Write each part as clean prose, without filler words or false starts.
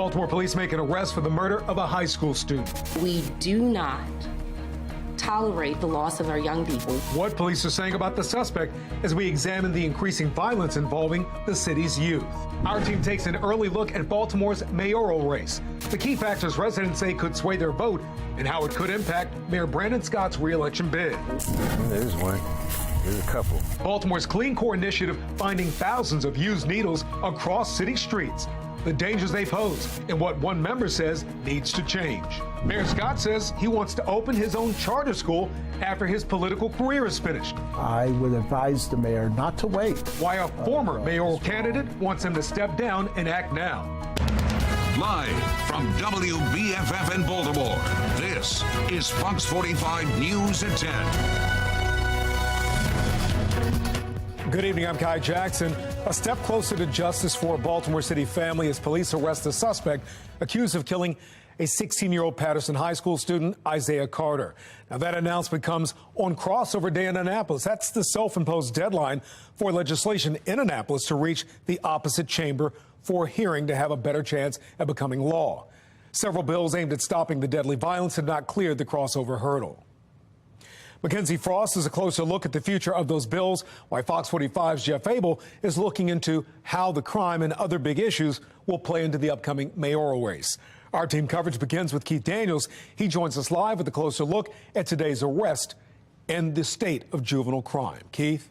Baltimore police make an arrest for the murder of a high school student. We do not tolerate the loss of our young people. What police are saying about the suspect as we examine the increasing violence involving the city's youth. Our team takes an early look at Baltimore's mayoral race, the key factors residents say could sway their vote, and how it could impact Mayor Brandon Scott's re-election bid. There's one. There's a couple. Baltimore's Clean Core initiative finding thousands of used needles across city streets, the dangers they pose, and what one member says needs to change. Mayor Scott says he wants to open his own charter school after his political career is finished. I would advise the mayor not to wait. Why a former mayoral candidate wants him to step down and act now. Live from WBFF in Baltimore, this is Fox 45 News at 10. Good evening, I'm Kai Jackson. A step closer to justice for a Baltimore City family as police arrest the suspect accused of killing a 16-year-old Patterson High School student, Isaiah Carter. Now, that announcement comes on crossover day in Annapolis. That's the self-imposed deadline for legislation in Annapolis to reach the opposite chamber for a hearing to have a better chance at becoming law. Several bills aimed at stopping the deadly violence have not cleared the crossover hurdle. Mackenzie Frost is a closer look at the future of those bills, why Fox 45's Jeff Abel is looking into how the crime and other big issues will play into the upcoming mayoral race. Our team coverage begins with Keith Daniels. He joins us live with a closer look at today's arrest and the state of juvenile crime. Keith?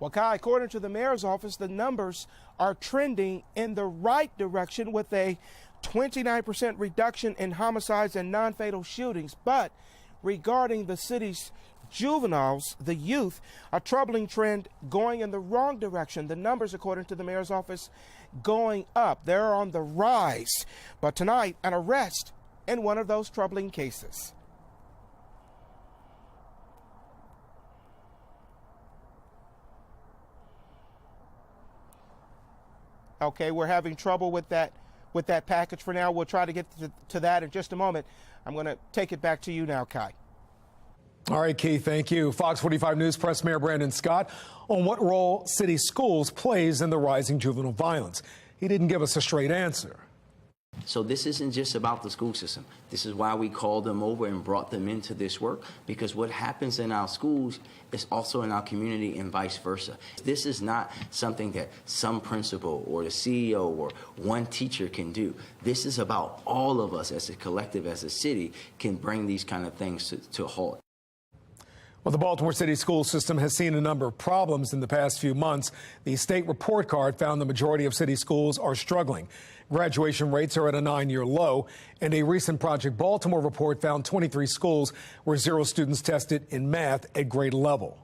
Well, Kai, according to the mayor's office, the numbers are trending in the right direction with a 29% reduction in homicides and non-fatal shootings. But regarding the city's juveniles, the youth, a troubling trend going in the wrong direction. The numbers, according to the mayor's office, going up. They're on the rise. But tonight, an arrest in one of those troubling cases. Okay, we're having trouble with that package for now. We'll try to get to that in just a moment. I'm going to take it back to you now, Kai. All right, Keith, thank you. Fox 45 News Press Mayor Brandon Scott on what role city schools plays in the rising juvenile violence. He didn't give us a straight answer. So this isn't just about the school system. This is why we called them over and brought them into this work, because what happens in our schools is also in our community and vice versa. This is not something that some principal or the CEO or one teacher can do. This is about all of us as a collective, as a city, can bring these kind of things to a halt. Well, the Baltimore City school system has seen a number of problems in the past few months. The state report card found the majority of city schools are struggling. Graduation rates are at a 9-year low, and a recent Project Baltimore report found 23 schools where 0 students tested in math at grade level.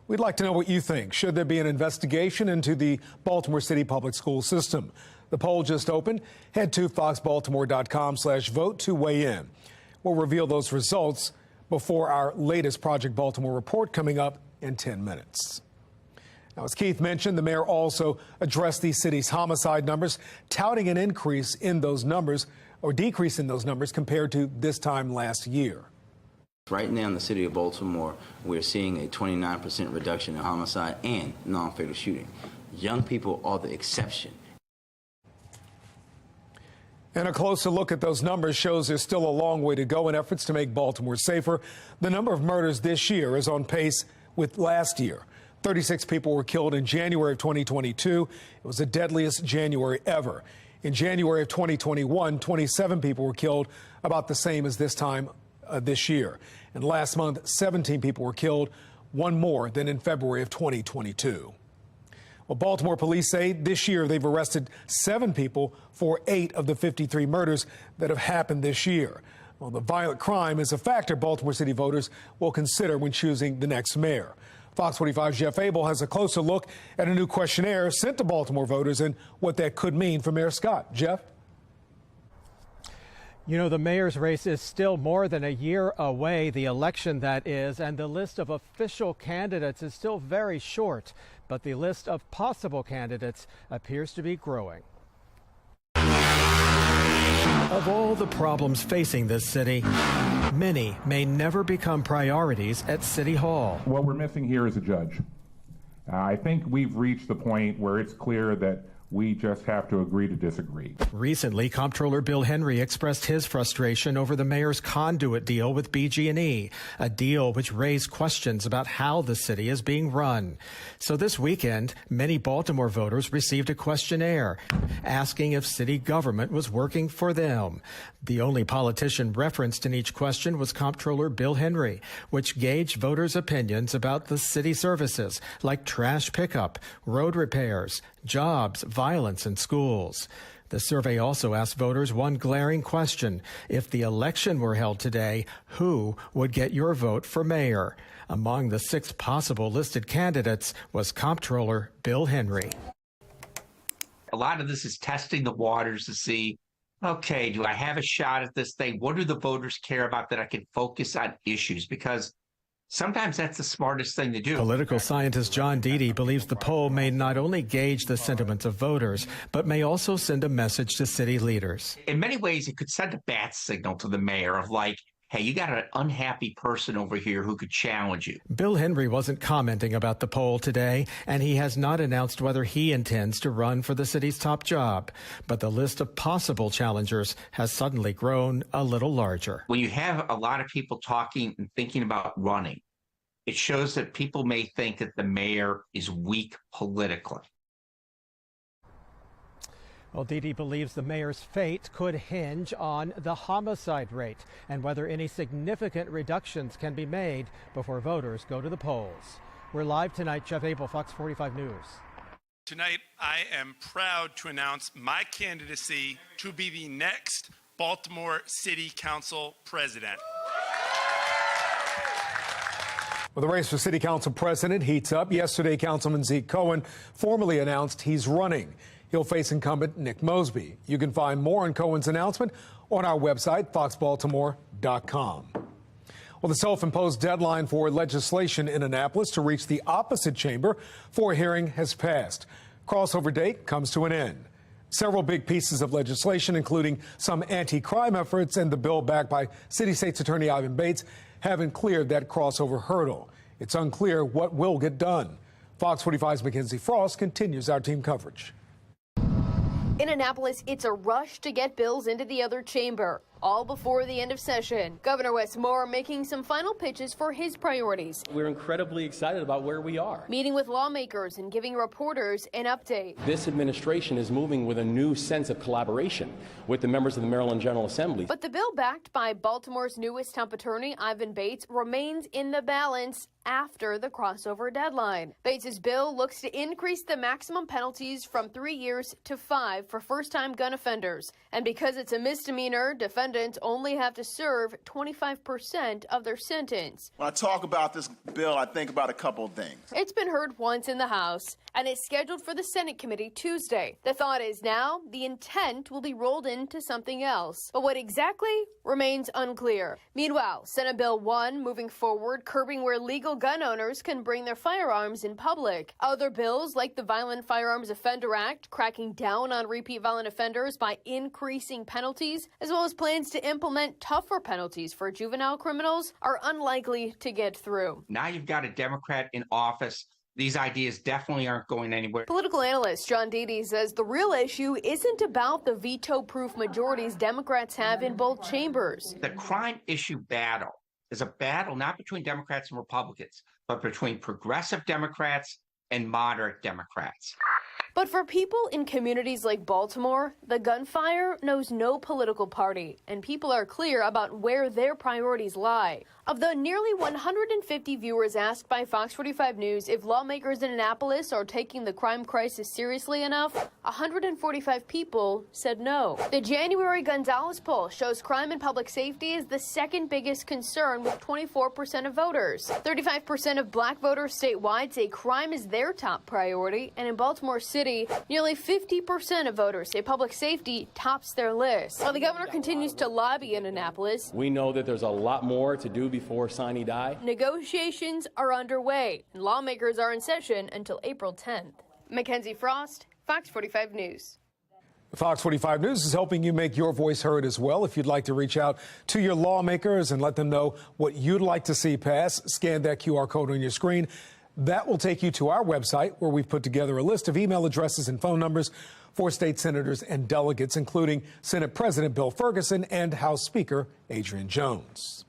We'd like to know what you think. Should there be an investigation into the Baltimore City public school system? The poll just opened. Head to foxbaltimore.com/vote to weigh in. We'll reveal those results before our latest Project Baltimore report coming up in 10 minutes. Now, as Keith mentioned, the mayor also addressed the city's homicide numbers, touting an increase in those numbers or decrease in those numbers compared to this time last year. Right now in the city of Baltimore, we're seeing a 29% reduction in homicide and non-fatal shooting. Young people are the exception. And a closer look at those numbers shows there's still a long way to go in efforts to make Baltimore safer. The number of murders this year is on pace with last year. 36 people were killed in January of 2022. It was the deadliest January ever. In January of 2021, 27 people were killed, about the same as this time this year. And last month, 17 people were killed, one more than in February of 2022. Well, Baltimore police say this year they've arrested 7 people for 8 of the 53 murders that have happened this year. Well, the violent crime is a factor Baltimore City voters will consider when choosing the next mayor. Fox 45's Jeff Abel has a closer look at a new questionnaire sent to Baltimore voters and what that could mean for Mayor Scott. Jeff? You know, the mayor's race is still more than a year away, the election that is, and the list of official candidates is still very short, but the list of possible candidates appears to be growing. Of all the problems facing this city, many may never become priorities at City Hall. What we're missing here is a judge. I think we've reached the point where it's clear that We just have to agree to disagree. Recently, Comptroller Bill Henry expressed his frustration over the mayor's conduit deal with BG&E, a deal which raised questions about how the city is being run. So this weekend, many Baltimore voters received a questionnaire asking if city government was working for them. The only politician referenced in each question was Comptroller Bill Henry, which gauged voters' opinions about the city services like trash pickup, road repairs, jobs, violence in schools. The survey also asked voters one glaring question. If the election were held today, who would get your vote for mayor? Among the 6 possible listed candidates was Comptroller Bill Henry. A lot of this is testing the waters to see, okay, do I have a shot at this thing? What do the voters care about that I can focus on issues? Because sometimes that's the smartest thing to do. Political scientist John Deedy believes the poll may not only gauge the sentiments of voters, but may also send a message to city leaders. In many ways, it could send a bat signal to the mayor of like, hey, you got an unhappy person over here who could challenge you. Bill Henry wasn't commenting about the poll today, and he has not announced whether he intends to run for the city's top job. But the list of possible challengers has suddenly grown a little larger. When you have a lot of people talking and thinking about running, it shows that people may think that the mayor is weak politically. Well, Deedy believes the mayor's fate could hinge on the homicide rate and whether any significant reductions can be made before voters go to the polls. We're live tonight. Jeff Abel, Fox 45 News. Tonight, I am proud to announce my candidacy to be the next Baltimore City Council president. Well, the race for City Council president heats up. Yesterday, Councilman Zeke Cohen formally announced he's running. He'll face incumbent Nick Mosby. You can find more on Cohen's announcement on our website, foxbaltimore.com. Well, the self-imposed deadline for legislation in Annapolis to reach the opposite chamber for a hearing has passed. Crossover date comes to an end. Several big pieces of legislation, including some anti-crime efforts and the bill backed by City State's Attorney Ivan Bates, haven't cleared that crossover hurdle. It's unclear what will get done. Fox 45's Mackenzie Frost continues our team coverage. In Annapolis, it's a rush to get bills into the other chamber, all before the end of session. Governor Wes Moore making some final pitches for his priorities. We're incredibly excited about where we are. Meeting with lawmakers and giving reporters an update. This administration is moving with a new sense of collaboration with the members of the Maryland General Assembly. But the bill backed by Baltimore's newest top attorney, Ivan Bates, remains in the balance after the crossover deadline. Bates's bill looks to increase the maximum penalties from 3 years to 5 for first-time gun offenders. And because it's a misdemeanor, defendants only have to serve 25% of their sentence. When I talk about this bill, I think about a couple of things. It's been heard once in the House, and it's scheduled for the Senate committee Tuesday. The thought is now the intent will be rolled into something else. But what exactly remains unclear. Meanwhile, Senate Bill 1 moving forward, curbing where legal gun owners can bring their firearms in public. Other bills, like the Violent Firearms Offender Act, cracking down on repeat violent offenders by increasing penalties, as well as plans to implement tougher penalties for juvenile criminals, are unlikely to get through. Now you've got a Democrat in office. These ideas definitely aren't going anywhere. Political analyst John Deedy says the real issue isn't about the veto-proof majorities Democrats have in both chambers. The crime issue battle is a battle not between Democrats and Republicans, but between progressive Democrats and moderate Democrats. But for people in communities like Baltimore, the gunfire knows no political party, and people are clear about where their priorities lie. Of the nearly 150 viewers asked by Fox 45 News if lawmakers in Annapolis are taking the crime crisis seriously enough, 145 people said no. The January Gonzalez poll shows crime and public safety is the second biggest concern, with 24% of voters. 35% of black voters statewide say crime is their top priority, and in Baltimore City, nearly 50% of voters say public safety tops their list. While the governor continues to lobby in Annapolis, We know that there's a lot more to do before sine die. Negotiations are underway, and lawmakers are in session until April 10th. Mackenzie Frost, Fox 45 News. Fox 45 News is helping you make your voice heard as well. If you'd like to reach out to your lawmakers and let them know what you'd like to see pass, scan that QR code on your screen. That will take you to our website, where we've put together a list of email addresses and phone numbers for state senators and delegates, including Senate President Bill Ferguson and House Speaker Adrian Jones.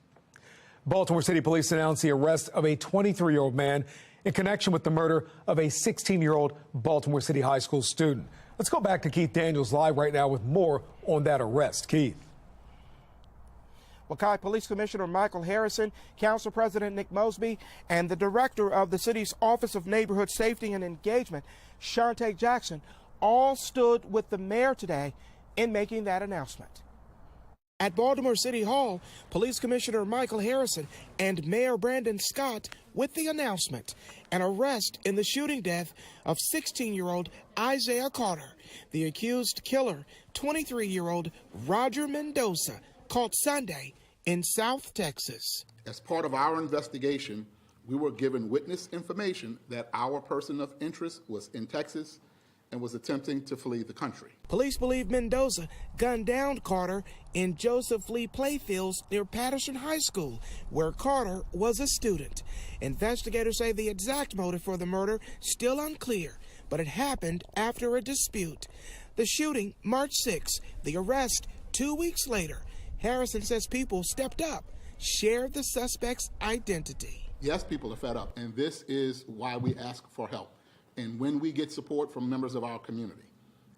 Baltimore City Police announced the arrest of a 23-year-old man in connection with the murder of a 16-year-old Baltimore City High School student. Let's go back to Keith Daniels live right now with more on that arrest. Keith. Well, Kai, Police Commissioner Michael Harrison, Council President Nick Mosby, and the Director of the city's Office of Neighborhood Safety and Engagement, Shantae Jackson, all stood with the mayor today in making that announcement. At Baltimore City Hall, Police Commissioner Michael Harrison and Mayor Brandon Scott with the announcement: an arrest in the shooting death of 16-year-old Isaiah Carter, the accused killer, 23-year-old Roger Mendoza, caught Sunday in South Texas. As part of our investigation, we were given witness information that our person of interest was in Texas and was attempting to flee the country. Police believe Mendoza gunned down Carter in Joseph Lee Playfields near Patterson High School, where Carter was a student. Investigators say the exact motive for the murder still unclear, but it happened after a dispute. The shooting, March 6, the arrest 2 weeks later. Harrison says people stepped up, shared the suspect's identity. Yes, people are fed up, and this is why we ask for help. And when we get support from members of our community,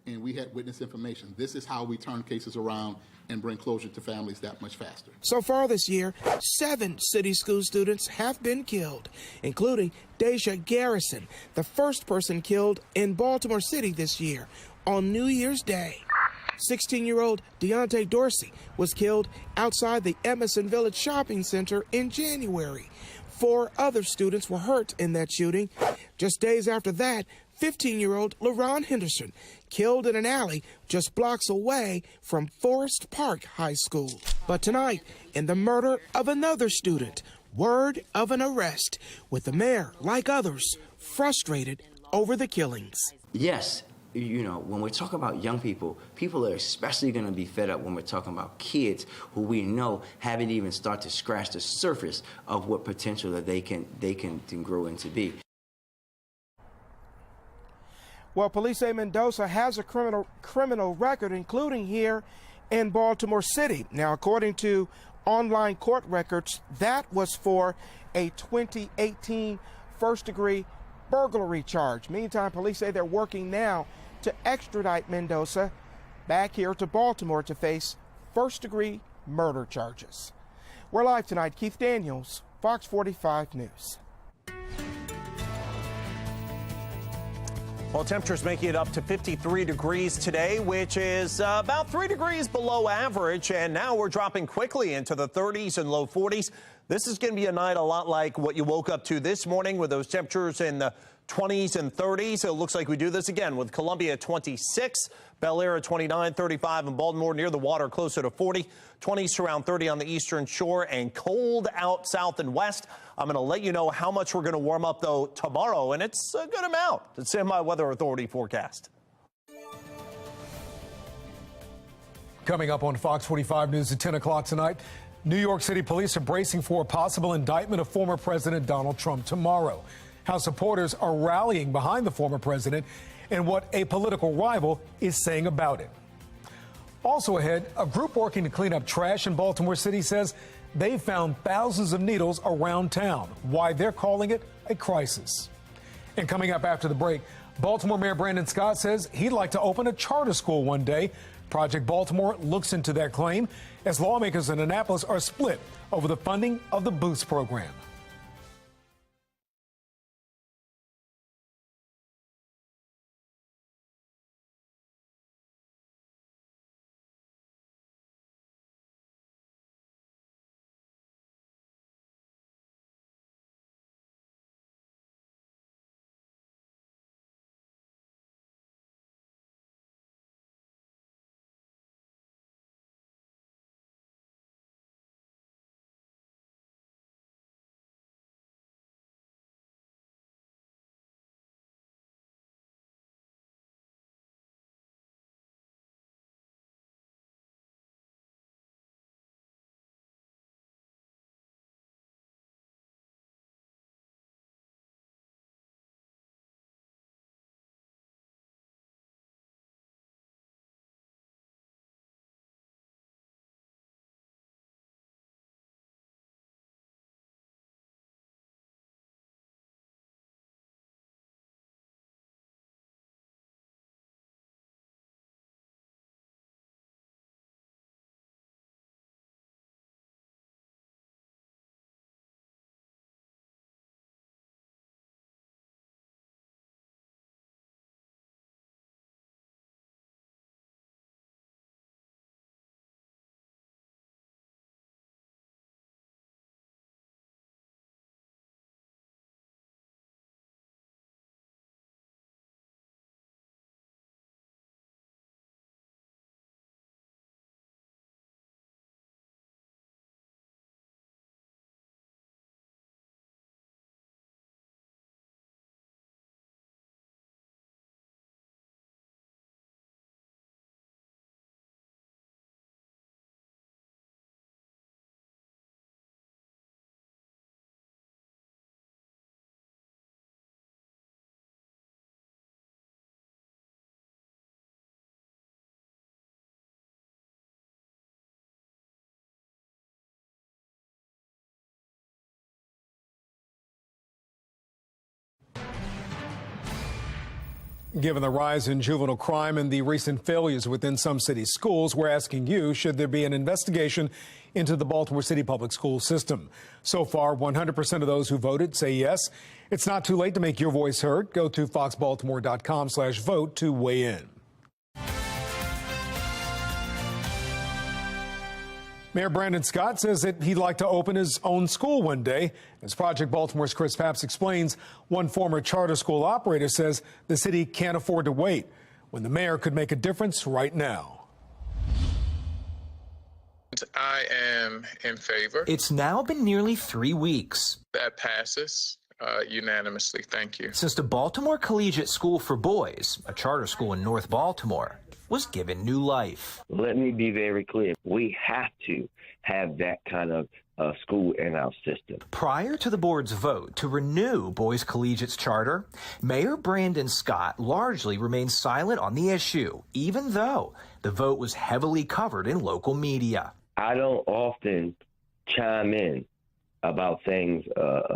and we had witness information, this is how we turn cases around and bring closure to families that much faster. So far this year, 7 city school students have been killed, including Deja Garrison, the first person killed in Baltimore City this year on New Year's Day. 16-year-old Deontay Dorsey was killed outside the Emerson Village Shopping Center in January. 4 other students were hurt in that shooting. Just days after that, 15-year-old LaRon Henderson killed in an alley just blocks away from Forest Park High School. But tonight, in the murder of another student, word of an arrest, with the mayor, like others, frustrated over the killings. Yes, you know, when we're talking about young people, people are especially going to be fed up when we're talking about kids who we know haven't even started to scratch the surface of what potential that they can grow into be. Well, police say Mendoza has a criminal record, including here in Baltimore City. Now, according to online court records, that was for a 2018 first-degree burglary charge. Meantime, police say they're working now to extradite Mendoza back here to Baltimore to face first-degree murder charges. We're live tonight. Keith Daniels, Fox 45 News. Well, temperatures making it up to 53 degrees today, which is about 3 degrees below average. And now we're dropping quickly into the 30s and low 40s. This is going to be a night a lot like what you woke up to this morning, with those temperatures in the 20s and 30s. It looks like we do this again with Columbia at 26, Bel Air at 29, 35 in Baltimore, near the water closer to 40, 20s to around 30 on the eastern shore, and cold out south and west. I'm going to let you know how much we're going to warm up, though, tomorrow, and it's a good amount. It's in my Weather Authority forecast. Coming up on Fox 45 News at 10 o'clock tonight, New York City police are bracing for a possible indictment of former President Donald Trump tomorrow. How supporters are rallying behind the former president and what a political rival is saying about it. Also ahead, a group working to clean up trash in Baltimore City says they've found thousands of needles around town. Why they're calling it a crisis. And coming up after the break, Baltimore Mayor Brandon Scott says he'd like to open a charter school one day. Project Baltimore looks into that claim as lawmakers in Annapolis are split over the funding of the Boost program. Given the rise in juvenile crime and the recent failures within some city schools, we're asking you, should there be an investigation into the Baltimore City public school system? So far, 100% of those who voted say yes. It's not too late to make your voice heard. Go to foxbaltimore.com/vote to weigh in. Mayor Brandon Scott says that he'd like to open his own school one day. As Project Baltimore's Chris Papps explains, one former charter school operator says the city can't afford to wait when the mayor could make a difference right now. I am in favor. It's now been nearly 3 weeks. That passes unanimously. Thank you. Since the Baltimore Collegiate School for Boys, a charter school in North Baltimore, was given new life. Let me be very clear. We have to have that kind of school in our system. Prior to the board's vote to renew Boys Collegiate's charter, Mayor Brandon Scott largely remained silent on the issue, even though the vote was heavily covered in local media. I don't often chime in about things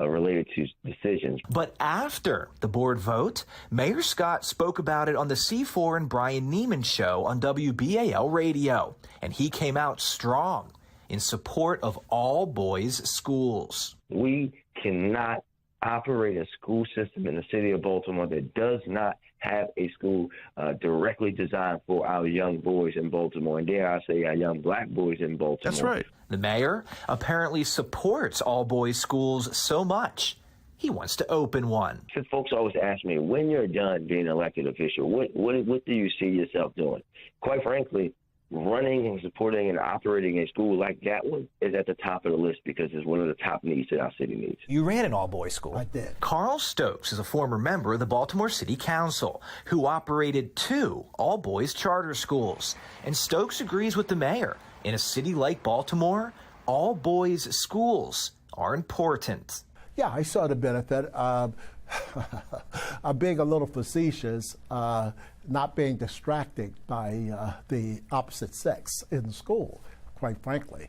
related to decisions. But after the board vote, Mayor Scott spoke about it on the C4 and Brian Neiman show on WBAL radio, and he came out strong in support of all boys schools. We cannot operate a school system in the city of Baltimore that does not have a school directly designed for our young boys in Baltimore, and dare I say our young black boys in Baltimore. That's right. The mayor apparently supports all boys schools so much, he wants to open one. Since folks always ask me, when you're done being an elected official, what do you see yourself doing? Quite frankly, running and supporting and operating a school like that one is at the top of the list because it's one of the top needs that our city needs. You ran an all-boys school. I did. Carl Stokes is a former member of the Baltimore City Council who operated 2 all-boys charter schools. And Stokes agrees with the mayor. In a city like Baltimore, all-boys schools are important. Yeah, I saw the benefit. I'm being a little facetious, not being distracted by the opposite sex in school, quite frankly.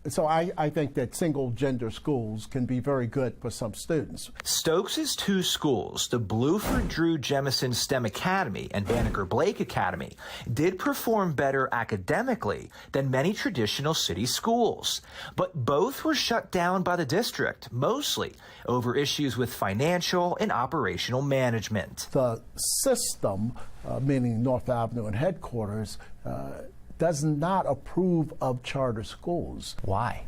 So I think that single-gender schools can be very good for some students. Stokes' 2 schools, the Bluford Drew Jemison STEM Academy and Banneker Blake Academy, did perform better academically than many traditional city schools. But both were shut down by the district, mostly over issues with financial and operational management. The system, meaning North Avenue and headquarters, does not approve of charter schools. Why?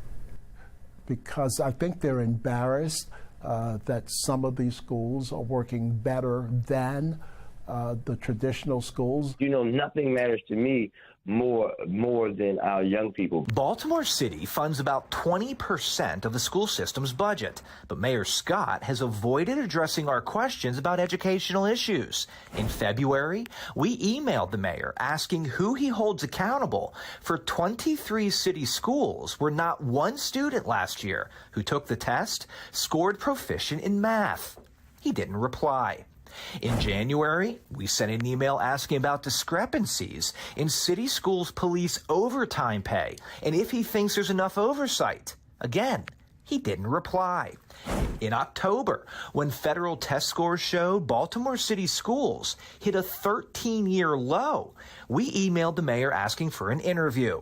Because I think they're embarrassed that some of these schools are working better than the traditional schools. You know, nothing matters to me more than our young people. Baltimore City funds about 20% of the school system's budget, but Mayor Scott has avoided addressing our questions about educational issues. In February, we emailed the mayor asking who he holds accountable for 23 city schools where not one student last year who took the test scored proficient in math. He didn't reply. In January, we sent an email asking about discrepancies in city schools' police overtime pay and if he thinks there's enough oversight. Again, he didn't reply. In October, when federal test scores showed Baltimore City schools hit a 13-year low, we emailed the mayor asking for an interview.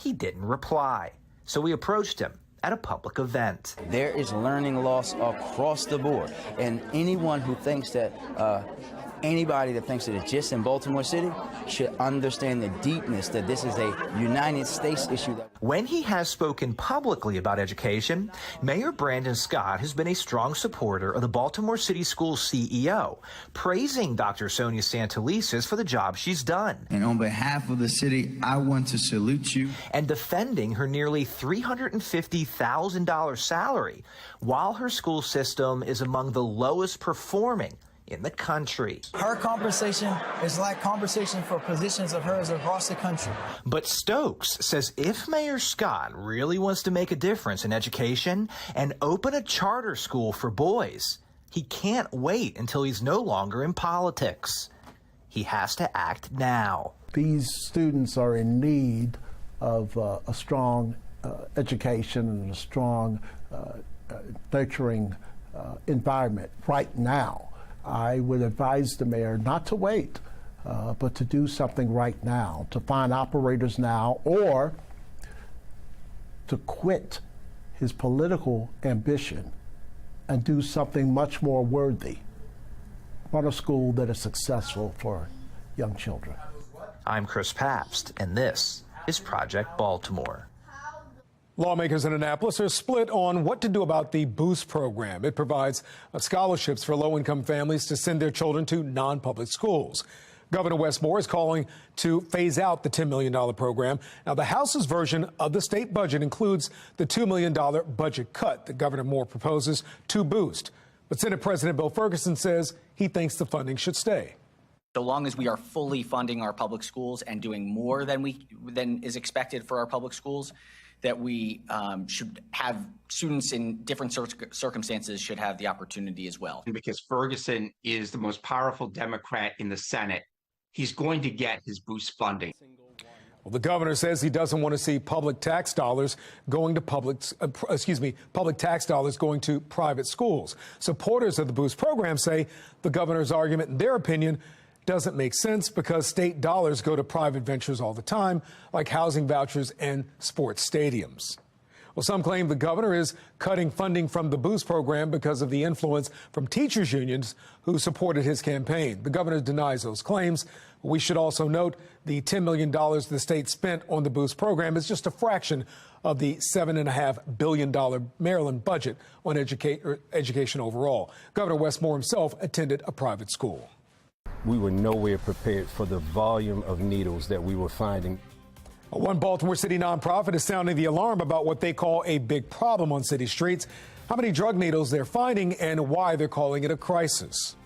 He didn't reply, so we approached him at a public event. There is learning loss across the board, and anyone who thinks that anybody that thinks that it's just in Baltimore City should understand the deepness that this is a United States issue. When he has spoken publicly about education, Mayor Brandon Scott has been a strong supporter of the Baltimore City Schools CEO, praising Dr. Sonia Santelises for the job she's done. And on behalf of the city, I want to salute you. And defending her nearly $350,000 salary, while her school system is among the lowest performing in the country. Her compensation is like compensation for positions of hers across the country. But Stokes says if Mayor Scott really wants to make a difference in education and open a charter school for boys, he can't wait until he's no longer in politics. He has to act now. These students are in need of a strong education and a strong nurturing environment right now. I would advise the mayor not to wait, but to do something right now, to find operators now, or to quit his political ambition and do something much more worthy. Run a school that is successful for young children. I'm Chris Pabst, and this is Project Baltimore. Lawmakers in Annapolis are split on what to do about the Boost program. It provides scholarships for low-income families to send their children to non-public schools. Governor Wes Moore is calling to phase out the $10 million program. Now, the House's version of the state budget includes the $2 million budget cut that Governor Moore proposes to Boost. But Senate President Bill Ferguson says he thinks the funding should stay. So long as we are fully funding our public schools and doing more than is expected for our public schools, that we should have students in different circumstances should have the opportunity as well. Because Ferguson is the most powerful Democrat in the Senate, he's going to get his Boost funding. Well, the governor says he doesn't want to see public tax dollars going to public tax dollars going to private schools. Supporters of the Boost program say the governor's argument, in their opinion, doesn't make sense because state dollars go to private ventures all the time, like housing vouchers and sports stadiums. Well, some claim the governor is cutting funding from the Boost program because of the influence from teachers' unions who supported his campaign. The governor denies those claims. We should also note the $10 million the state spent on the Boost program is just a fraction of the $7.5 billion Maryland budget on education overall. Governor Wes Moore himself attended a private school. We were nowhere prepared for the volume of needles that we were finding. One Baltimore City nonprofit is sounding the alarm about what they call a big problem on city streets, how many drug needles they're finding and why they're calling it a crisis.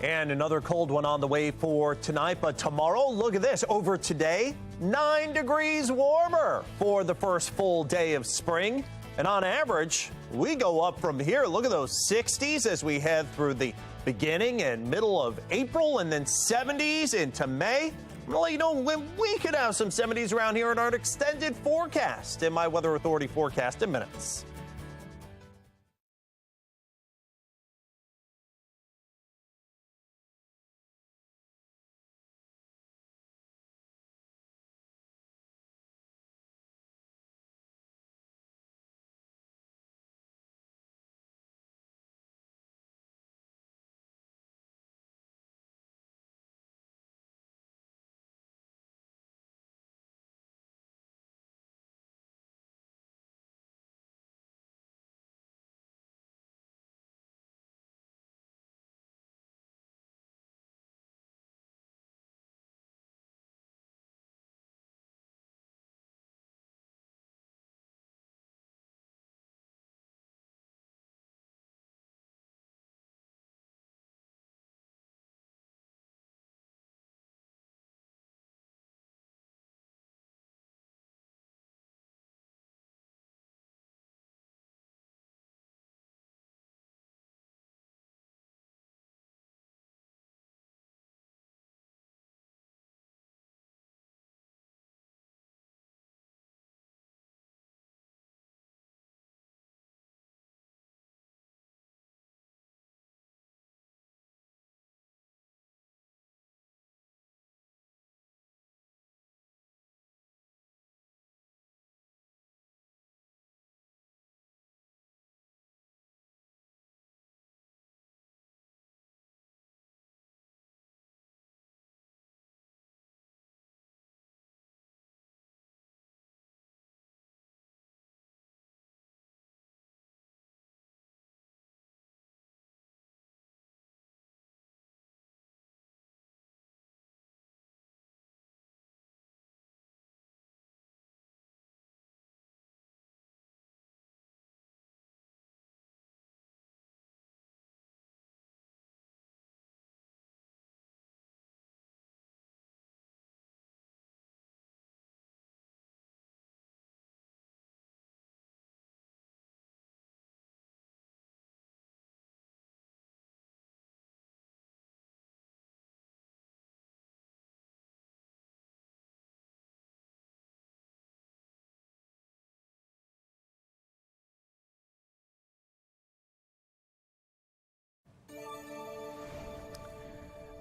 And another cold one on the way for tonight, but tomorrow, look at this, over today, 9 degrees warmer for the first full day of spring. And on average, we go up from here. Look at those 60s as we head through the beginning and middle of April, and then 70s into May. I'm going to let you know when we could have some 70s around here in our extended forecast in my Weather Authority forecast in minutes.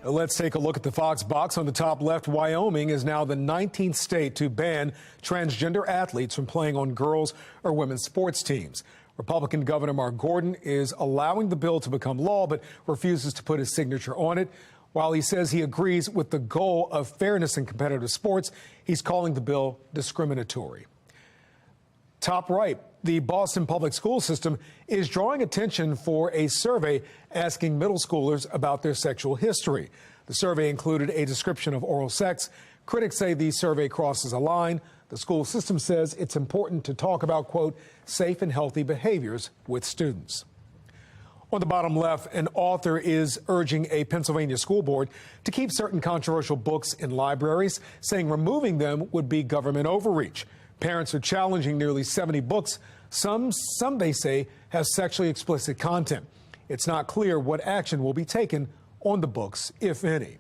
Let's take a look at the Fox box. On the top left, Wyoming is now the 19th state to ban transgender athletes from playing on girls' or women's sports teams. Republican Governor Mark Gordon is allowing the bill to become law, but refuses to put his signature on it. While he says he agrees with the goal of fairness in competitive sports, he's calling the bill discriminatory. Top right, the Boston public school system is drawing attention for a survey asking middle schoolers about their sexual history. The survey included a description of oral sex. Critics say the survey crosses a line. The school system says it's important to talk about, quote, safe and healthy behaviors with students. On the bottom left, an author is urging a Pennsylvania school board to keep certain controversial books in libraries, saying removing them would be government overreach. Parents are challenging nearly 70 books. Some they say have sexually explicit content. It's not clear what action will be taken on the books, if any.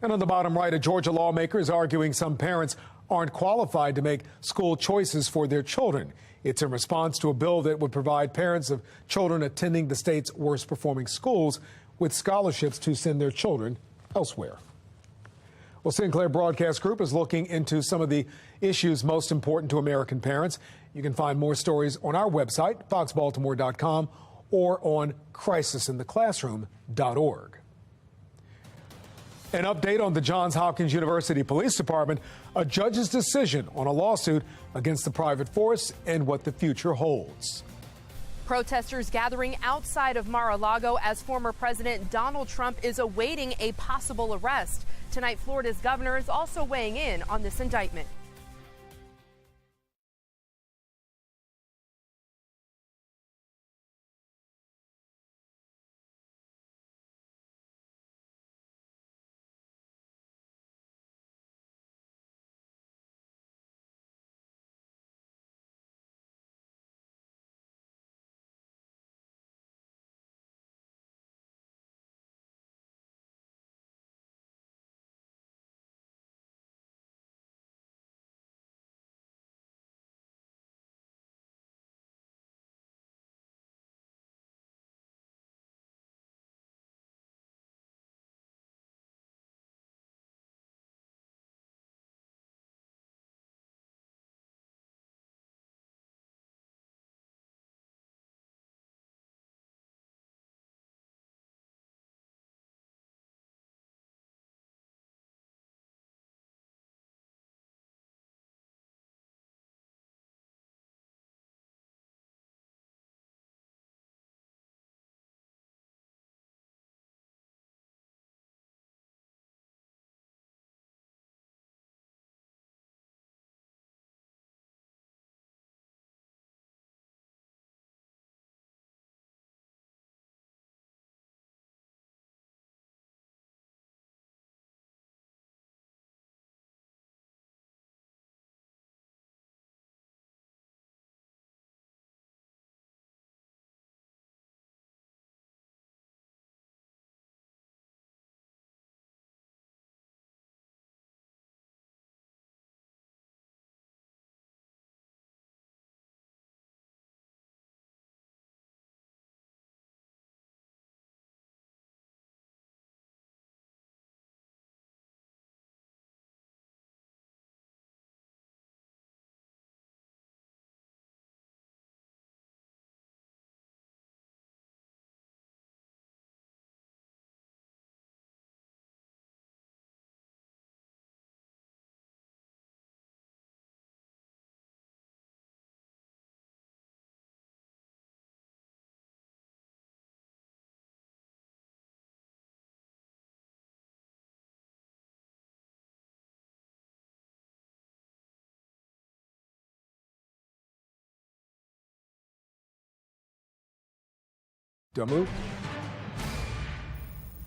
And on the bottom right, a Georgia lawmaker is arguing some parents aren't qualified to make school choices for their children. It's in response to a bill that would provide parents of children attending the state's worst performing schools with scholarships to send their children elsewhere. Well, Sinclair Broadcast Group is looking into some of the issues most important to American parents. You can find more stories on our website, foxbaltimore.com, or on crisisintheclassroom.org. An update on the Johns Hopkins University Police Department, a judge's decision on a lawsuit against the private force and what the future holds. Protesters gathering outside of Mar-a-Lago as former President Donald Trump is awaiting a possible arrest. Tonight, Florida's governor is also weighing in on this indictment.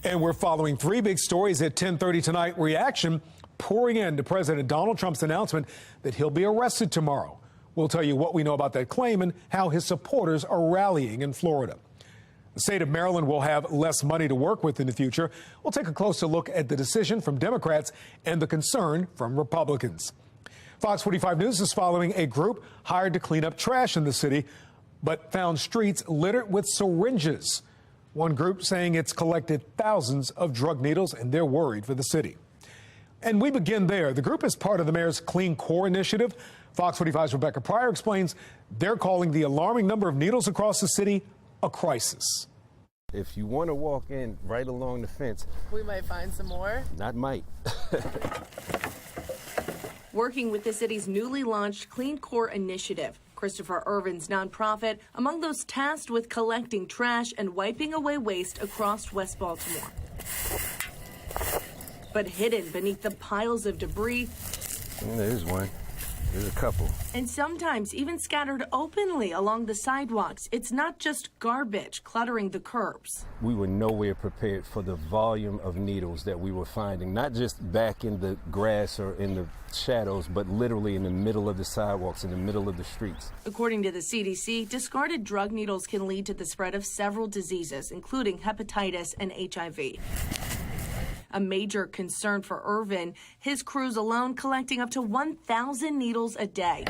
And we're following three big stories at 10:30 tonight. Reaction pouring in to President Donald Trump's announcement that he'll be arrested tomorrow. We'll tell you what we know about that claim and how his supporters are rallying in Florida. The state of Maryland will have less money to work with in the future. We'll take a closer look at the decision from Democrats and the concern from Republicans. Fox 45 News is following a group hired to clean up trash in the city, but found streets littered with syringes. One group saying it's collected thousands of drug needles and they're worried for the city. And we begin there. The group is part of the mayor's Clean Core initiative. Fox 45's Rebecca Pryor explains they're calling the alarming number of needles across the city a crisis. If you want to walk in right along the fence, we might find some more. Not might. Working with the city's newly launched Clean Core initiative, Christopher Irvin's nonprofit among those tasked with collecting trash and wiping away waste across West Baltimore. But hidden beneath the piles of debris, there's one. There's a couple. And sometimes even scattered openly along the sidewalks. It's not just garbage cluttering the curbs. We were nowhere prepared for the volume of needles that we were finding, not just back in the grass or in the shadows, but literally in the middle of the sidewalks, in the middle of the streets. According to the CDC, discarded drug needles can lead to the spread of several diseases, including hepatitis and HIV. A major concern for Irvin, his crews alone collecting up to 1,000 needles a day.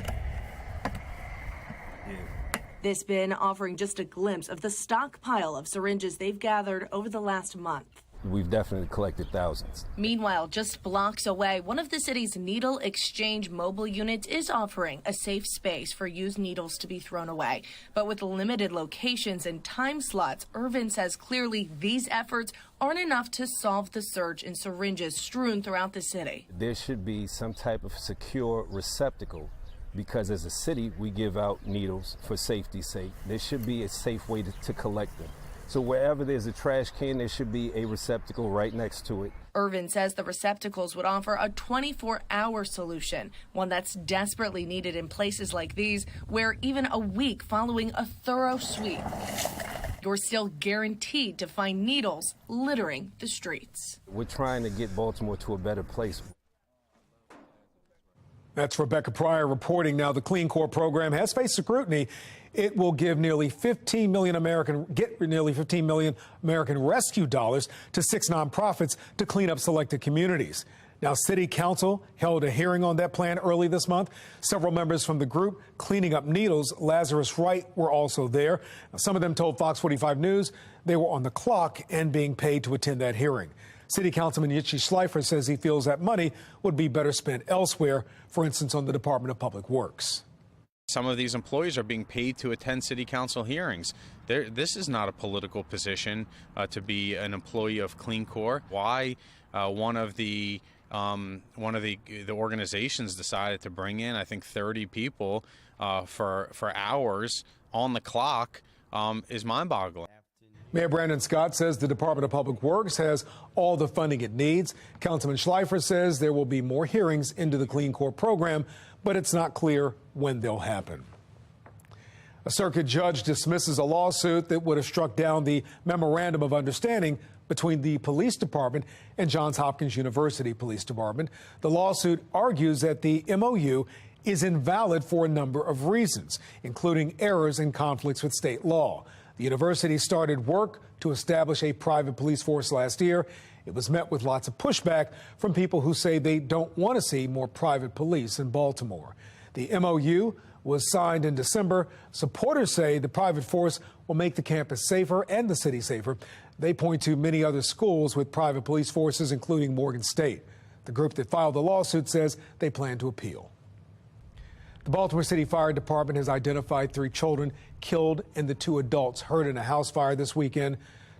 This bin offering just a glimpse of the stockpile of syringes they've gathered over the last month. We've definitely collected thousands. Meanwhile, just blocks away, one of the city's needle exchange mobile units is offering a safe space for used needles to be thrown away. But with limited locations and time slots, Irvin says clearly these efforts aren't enough to solve the surge in syringes strewn throughout the city. There should be some type of secure receptacle, because as a city, we give out needles for safety's sake. There should be a safe way to collect them. So wherever there's a trash can, there should be a receptacle right next to it. Irvin says the receptacles would offer a 24-hour solution, one that's desperately needed in places like these, where even a week following a thorough sweep, you're still guaranteed to find needles littering the streets. We're trying to get Baltimore to a better place. That's Rebecca Pryor reporting. Now, the Clean Core program has faced scrutiny. It will give nearly 15 million American rescue dollars to 6 nonprofits to clean up selected communities. Now, City Council held a hearing on that plan early this month. Several members from the group Cleaning Up Needles, Lazarus Wright, were also there. Now, some of them told Fox 45 News they were on the clock and being paid to attend that hearing. City Councilman Yitchi Schleifer says he feels that money would be better spent elsewhere, for instance, on the Department of Public Works. Some of these employees are being paid to attend city council hearings. This is not a political position to be an employee of Clean Core. Why one of the organizations decided to bring in, I think, 30 people for hours on the clock is mind-boggling. Mayor Brandon Scott says the Department of Public Works has all the funding it needs. Councilman Schleifer says there will be more hearings into the Clean Core program, but it's not clear when they'll happen. A circuit judge dismisses a lawsuit that would have struck down the memorandum of understanding between the police department and Johns Hopkins University Police Department. The lawsuit argues that the MOU is invalid for a number of reasons, including errors and conflicts with state law. The university started work to establish a private police force last year. It was met with lots of pushback from people who say they don't want to see more private police in Baltimore. The MOU was signed in December. Supporters say the private force will make the campus safer and the city safer. They point to many other schools with private police forces, including Morgan State. The group that filed the lawsuit says they plan to appeal. The Baltimore City Fire Department has identified 3 children killed and the 2 adults hurt in a house fire this weekend.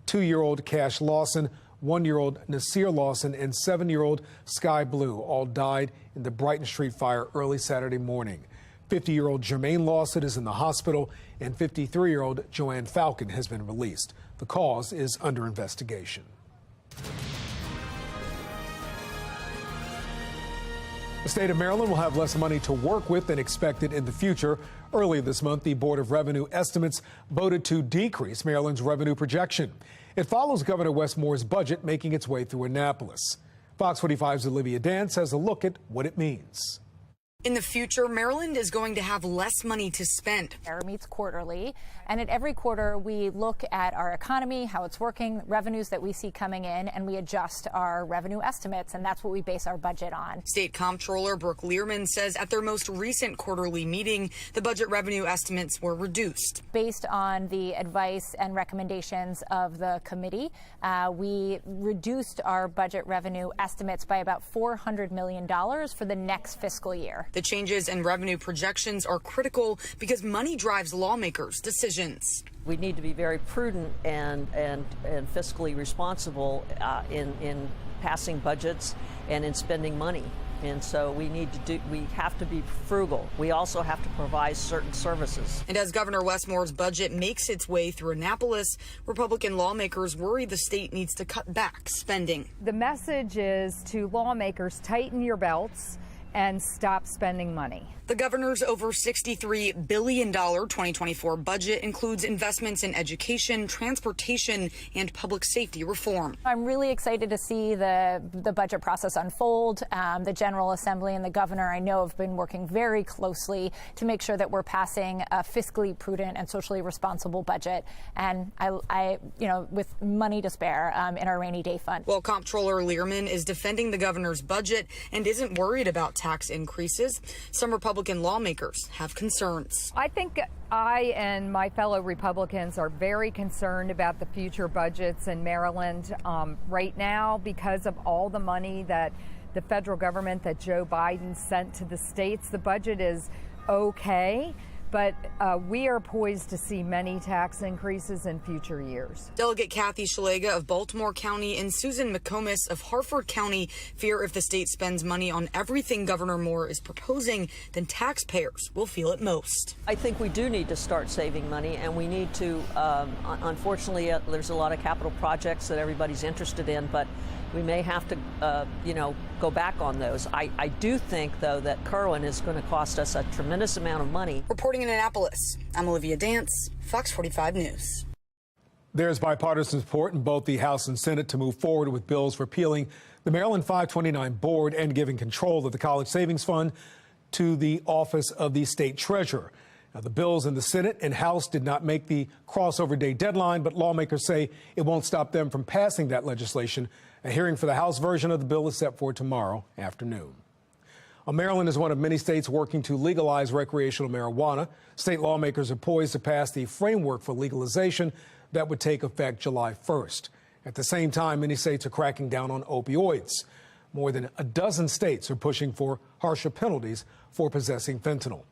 2-year-old Cash Lawson, 1-year-old Nasir Lawson, and 7-year-old Sky Blue all died in the Brighton Street fire early Saturday morning. 50-year-old Jermaine Lawson is in the hospital, and 53-year-old Joanne Falcon has been released. The cause is under investigation. The state of Maryland will have less money to work with than expected in the future. Early this month, the Board of Revenue Estimates voted to decrease Maryland's revenue projection. It follows Governor Wes Moore's budget making its way through Annapolis. Fox 45's Olivia Dance has a look at what it means. In the future, Maryland is going to have less money to spend. Our meets quarterly, and at every quarter we look at our economy, how it's working, revenues that we see coming in, and we adjust our revenue estimates, and that's what we base our budget on. State Comptroller Brooke Learman says at their most recent quarterly meeting, the budget revenue estimates were reduced. Based on the advice and recommendations of the committee, we reduced our budget revenue estimates by about $400 million for the next fiscal year. The changes in revenue projections are critical because money drives lawmakers' decisions. We need to be very prudent and fiscally responsible in passing budgets and in spending money. And so we have to be frugal. We also have to provide certain services. And as Governor Westmore's budget makes its way through Annapolis, Republican lawmakers worry the state needs to cut back spending. The message is to lawmakers, tighten your belts and stop spending money. The governor's over $63 billion 2024 budget includes investments in education, transportation, and public safety reform. I'm really excited to see the budget process unfold. The General Assembly and the governor, I know, have been working very closely to make sure that we're passing a fiscally prudent and socially responsible budget, and with money to spare in our rainy day fund. Well, Comptroller Learman is defending the governor's budget and isn't worried about tax increases. Some Republican lawmakers have concerns. I think I and my fellow Republicans are very concerned about the future budgets in Maryland right now because of all the money that the federal government that Joe Biden sent to the states. The budget is okay, but we are poised to see many tax increases in future years. Delegate Kathy Shalega of Baltimore County and Susan McComas of Harford County fear if the state spends money on everything Governor Moore is proposing, then taxpayers will feel it most. I think we do need to start saving money, and we need to, unfortunately, there's a lot of capital projects that everybody's interested in, but we may have to, go back on those. I do think, though, that Kerwin is going to cost us a tremendous amount of money. Reporting in Annapolis, I'm Olivia Dance, Fox 45 News. There's bipartisan support in both the House and Senate to move forward with bills repealing the Maryland 529 board and giving control of the College Savings Fund to the Office of the State Treasurer. Now, the bills in the Senate and House did not make the crossover day deadline, but lawmakers say it won't stop them from passing that legislation. A hearing for the House version of the bill is set for tomorrow afternoon. Maryland is one of many states working to legalize recreational marijuana. State lawmakers are poised to pass the framework for legalization that would take effect July 1st. At the same time, many states are cracking down on opioids. More than a dozen states are pushing for harsher penalties for possessing fentanyl.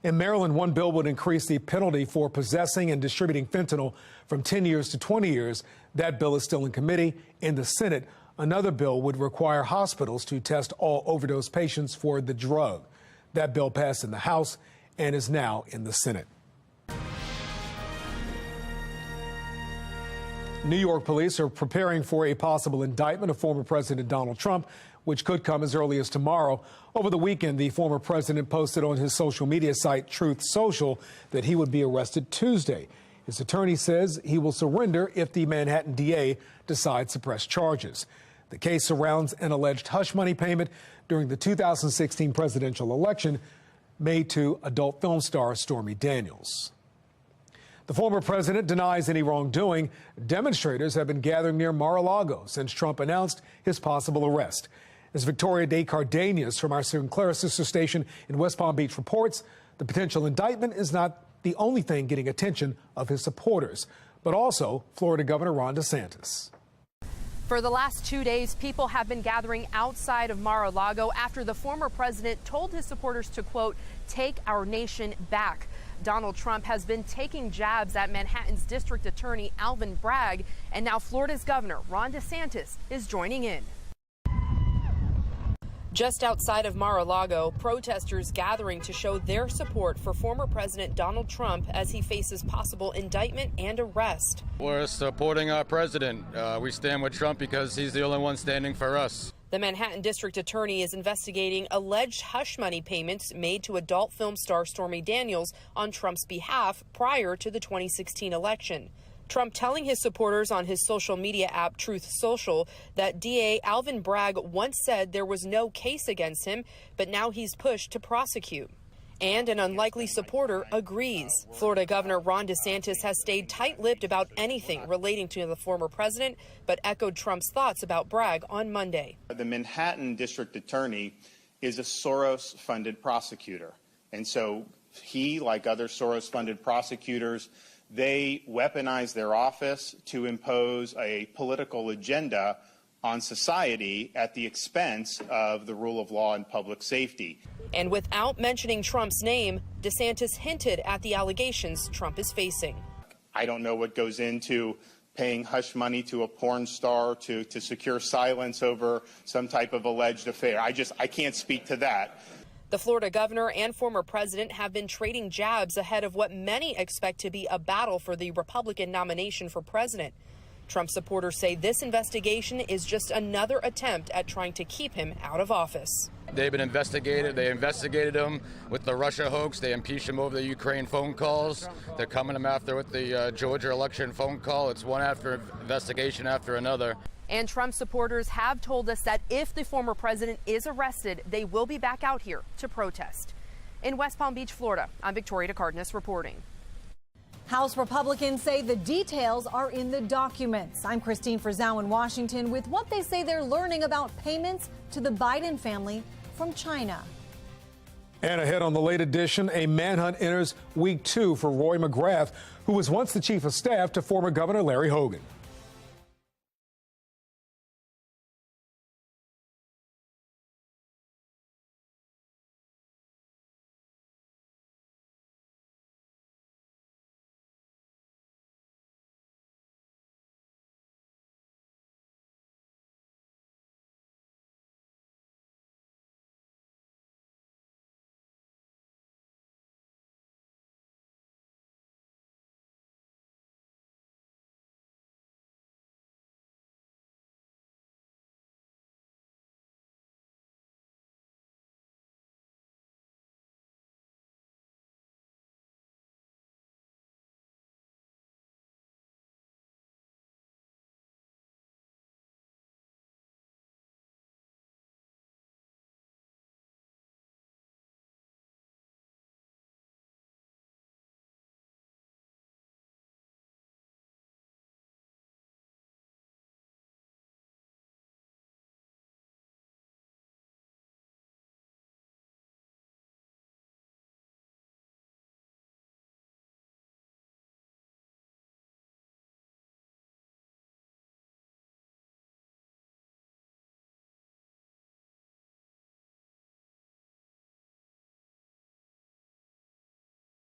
In Maryland, one bill would increase the penalty for possessing and distributing fentanyl from 10 years to 20 years. That bill is still in committee. In the Senate, another bill would require hospitals to test all overdose patients for the drug. That bill passed in the House and is now in the Senate. New York police are preparing for a possible indictment of former President Donald Trump, which could come as early as tomorrow. Over the weekend, the former president posted on his social media site, Truth Social, that he would be arrested Tuesday. His attorney says he will surrender if the Manhattan DA decides to press charges. The case surrounds an alleged hush money payment during the 2016 presidential election made to adult film star Stormy Daniels. The former president denies any wrongdoing. Demonstrators have been gathering near Mar-a-Lago since Trump announced his possible arrest. As Victoria De Cardenas from our Sinclair sister station in West Palm Beach reports, the potential indictment is not the only thing getting attention of his supporters, but also Florida Governor Ron DeSantis. For the last 2 days, people have been gathering outside of Mar-a-Lago after the former president told his supporters to, quote, take our nation back. Donald Trump has been taking jabs at Manhattan's District Attorney Alvin Bragg, and now Florida's Governor Ron DeSantis is joining in. Just outside of Mar-a-Lago, protesters gathering to show their support for former President Donald Trump as he faces possible indictment and arrest. We're supporting our president. We stand with Trump because he's the only one standing for us. The Manhattan District Attorney is investigating alleged hush money payments made to adult film star Stormy Daniels on Trump's behalf prior to the 2016 election. Trump telling his supporters on his social media app Truth Social that DA Alvin Bragg once said there was no case against him, but now he's pushed to prosecute. And an unlikely supporter agrees. Florida Governor Ron DeSantis has stayed tight-lipped about anything relating to the former president, but echoed Trump's thoughts about Bragg on Monday. The Manhattan District Attorney is a Soros-funded prosecutor. And so he, like other Soros-funded prosecutors, they weaponize their office to impose a political agenda on society at the expense of the rule of law and public safety. And without mentioning Trump's name, DeSantis hinted at the allegations Trump is facing. I don't know what goes into paying hush money to a porn star to secure silence over some type of alleged affair. I can't speak to that. The Florida governor and former president have been trading jabs ahead of what many expect to be a battle for the Republican nomination for president. Trump supporters say this investigation is just another attempt at trying to keep him out of office. They've been investigated. They investigated him with the Russia hoax. They impeached him over the Ukraine phone calls. They're coming him after with the Georgia election phone call. It's one after investigation after another. And Trump supporters have told us that if the former president is arrested, they will be back out here to protest. In West Palm Beach, Florida, I'm Victoria DeCardenas reporting. House Republicans say the details are in the documents. I'm Christine Frizzau in Washington with what they say they're learning about payments to the Biden family from China. And ahead on the late edition, a manhunt enters week 2 for Roy McGrath, who was once the chief of staff to former Governor Larry Hogan.